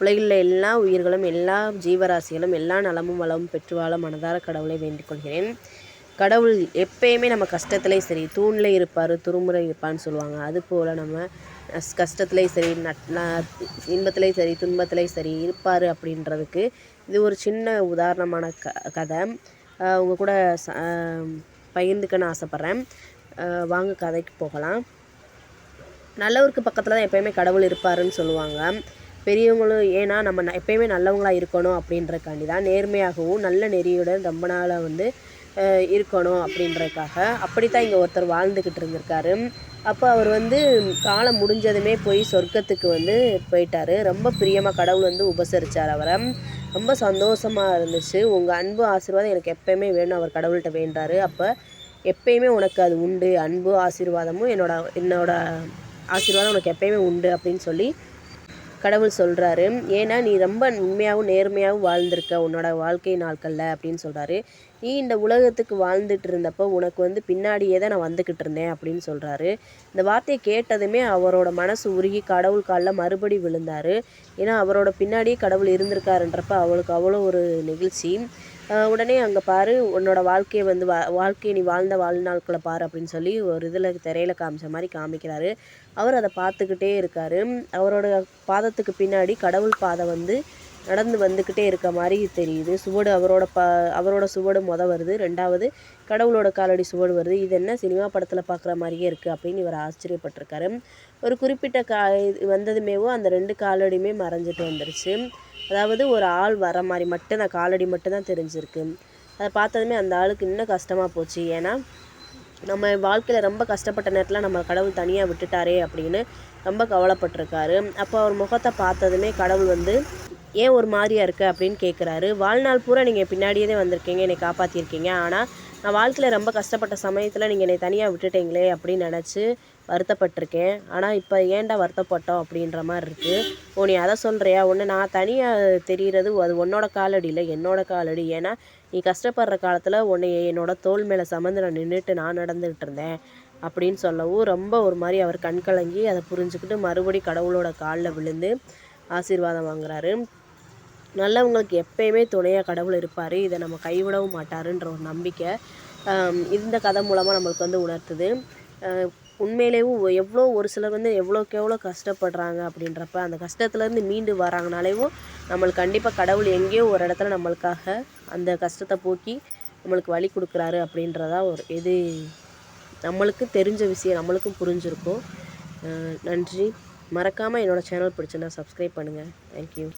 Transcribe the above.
உலகில் எல்லா உயிர்களும் எல்லா ஜீவராசிகளும் எல்லா நலமும் வளமும் பெற்று வாழ மனதார கடவுளை வேண்டிக் கொள்கிறேன். கடவுள் எப்பயுமே நம்ம கஷ்டத்துலேயும் சரி, தூணில் இருப்பார், துருமுறை இருப்பான்னு சொல்லுவாங்க. அதுபோல் நம்ம கஷ்டத்துலேயும் சரி, இன்பத்துலேயும் சரி, துன்பத்துலேயும் சரி இருப்பார் அப்படின்றதுக்கு இது ஒரு சின்ன உதாரணமான கதை. உங்கள் கூட பகிர்ந்துக்கன்னு ஆசைப்பட்றேன். வாங்க கதைக்கு போகலாம். நல்லவருக்கு பக்கத்தில் தான் எப்போயுமே கடவுள் இருப்பாருன்னு சொல்லுவாங்க பெரியவங்களும். ஏன்னா நம்ம எப்போயுமே நல்லவங்களாக இருக்கணும் அப்படின்றக்காண்டி தான், நேர்மையாகவும் நல்ல நெறியுடன் ரொம்ப நாளாக இருக்கணும் அப்படின்றதுக்காக அப்படித்தான் இங்கே ஒருத்தர் வாழ்ந்துக்கிட்டு இருந்திருக்காரு. அப்போ அவர் காலம் முடிஞ்சதுமே போய் சொர்க்கத்துக்கு போயிட்டார். ரொம்ப பிரியமாக கடவுள் உபசரித்தார் அவரை. ரொம்ப சந்தோஷமாக இருந்துச்சு. உங்கள் அன்பு ஆசீர்வாதம் எனக்கு எப்போயுமே வேணும் அவர் கடவுள்கிட்ட வேண்டாரு. அப்போ எப்பயுமே உனக்கு அது உண்டு, அன்பு ஆசீர்வாதமும் என்னோட ஆசீர்வாதம் உனக்கு எப்பயுமே உண்டு அப்படின்னு சொல்லி கடவுள் சொல்கிறாரு. ஏன்னா நீ ரொம்ப உண்மையாகவும் நேர்மையாகவும் வாழ்ந்திருக்க உன்னோட வாழ்க்கை நாட்களில் அப்படின்னு சொல்கிறாரு. நீ இந்த உலகத்துக்கு வாழ்ந்துட்டு இருந்தப்போ உனக்கு பின்னாடியே தான் நான் வந்துக்கிட்டு இருந்தேன் அப்படின்னு சொல்கிறாரு. இந்த வார்த்தையை கேட்டதுமே அவரோட மனசு உருகி கடவுள் காலில் மறுபடி விழுந்தார். ஏன்னா அவரோட பின்னாடியே கடவுள் இருந்திருக்காருன்றப்ப அவளுக்கு அவ்வளோ ஒரு நெகிழ்ச்சி. உடனே அங்கே பாரு உன்னோட வாழ்க்கையை வாழ்க்கையை நீ வாழ்ந்த வாழ்நாட்களை பாரு அப்படின்னு சொல்லி ஒரு இதில் திரையில் காமிச்ச மாதிரி காமிக்கிறாரு. அவர் அதை பார்த்துக்கிட்டே இருக்கார். அவரோட பாதத்துக்கு பின்னாடி கடவுள் பாதை நடந்து வந்துக்கிட்டே இருக்க மாதிரி தெரியுது. சுவடு அவரோட சுவடு வருது. 2வது கடவுளோட காலடி சுவடு வருது. இது என்ன சினிமா படத்தில் பார்க்குற மாதிரியே இருக்குது அப்படின்னு இவர் ஆச்சரியப்பட்டிருக்காரு. ஒரு குறிப்பிட்ட வந்ததுமேவும் அந்த 2 காலடியுமே மறைஞ்சிட்டு வந்துருச்சு. அதாவது ஒரு ஆள் வர மாதிரி மட்டும்தான், காலடி மட்டும்தான் தெரிஞ்சிருக்கு. அதை பார்த்ததுமே அந்த ஆளுக்கு இன்னும் கஷ்டமாக போச்சு. ஏன்னா நம்ம வாழ்க்கையில் ரொம்ப கஷ்டப்பட்ட நேரத்தில் நம்ம கடவுள் தனியாக விட்டுட்டாரே அப்படின்னு ரொம்ப கவலைப்பட்டிருக்காரு. அப்போ அவர் முகத்தை பார்த்ததுமே கடவுள் ஏன் ஒரு மாதிரியாக இருக்குது அப்படின்னு கேட்குறாரு. வாழ்நாள் பூரா நீங்கள் பின்னாடியே தான் வந்திருக்கீங்க, என்னை காப்பாற்றிருக்கீங்க. ஆனால் நான் வாழ்க்கையில் ரொம்ப கஷ்டப்பட்ட சமயத்தில் நீங்கள் என்னை தனியாக விட்டுட்டீங்களே அப்படின்னு நினச்சி வருத்தப்பட்டிருக்கேன். ஆனால் இப்போ ஏன்டா வருத்தப்பட்டோம் அப்படின்ற மாதிரி இருக்குது. ஓ நீ அதை சொல்கிறியா? ஒன்று நான் தனியாக தெரிகிறது அது உன்னோட காலடி இல்லை, என்னோட காலடி. ஏன்னா நீ கஷ்டப்படுற காலத்தில் உன்னை என்னோட தோள் மேலே சமந்து நான் நடந்துக்கிட்டு இருந்தேன் அப்படின்னு சொல்லவும் ரொம்ப ஒரு மாதிரி அவர் கண் கலங்கி அதை புரிஞ்சுக்கிட்டு மறுபடி கடவுளோட காலில் விழுந்து ஆசீர்வாதம் வாங்குறாரு. நல்லவங்களுக்கு எப்பயுமே துணையாக கடவுள் இருப்பார். இதை நம்ம கைவிடவும் மாட்டாருன்ற ஒரு நம்பிக்கை இந்த கதை மூலமாக நம்மளுக்கு உணர்த்துது. உண்மையிலேயும் எவ்வளோ ஒரு சிலர் எவ்வளோக்கு எவ்வளோ கஷ்டப்படுறாங்க அப்படின்றப்ப அந்த கஷ்டத்துலேருந்து மீண்டு வராங்கனாலேயும் நம்மளுக்கு கண்டிப்பாக கடவுள் எங்கேயோ ஒரு இடத்துல நம்மளுக்காக அந்த கஷ்டத்தை போக்கி நம்மளுக்கு வழி கொடுக்குறாரு அப்படின்றதா இது நம்மளுக்கு தெரிஞ்ச விஷயம், நம்மளுக்கும் புரிஞ்சிருக்கும். நன்றி. மறக்காமல் என்னோடய சேனல் பிடிச்சிருந்தா சப்ஸ்கிரைப் பண்ணுங்கள். தேங்க்யூ.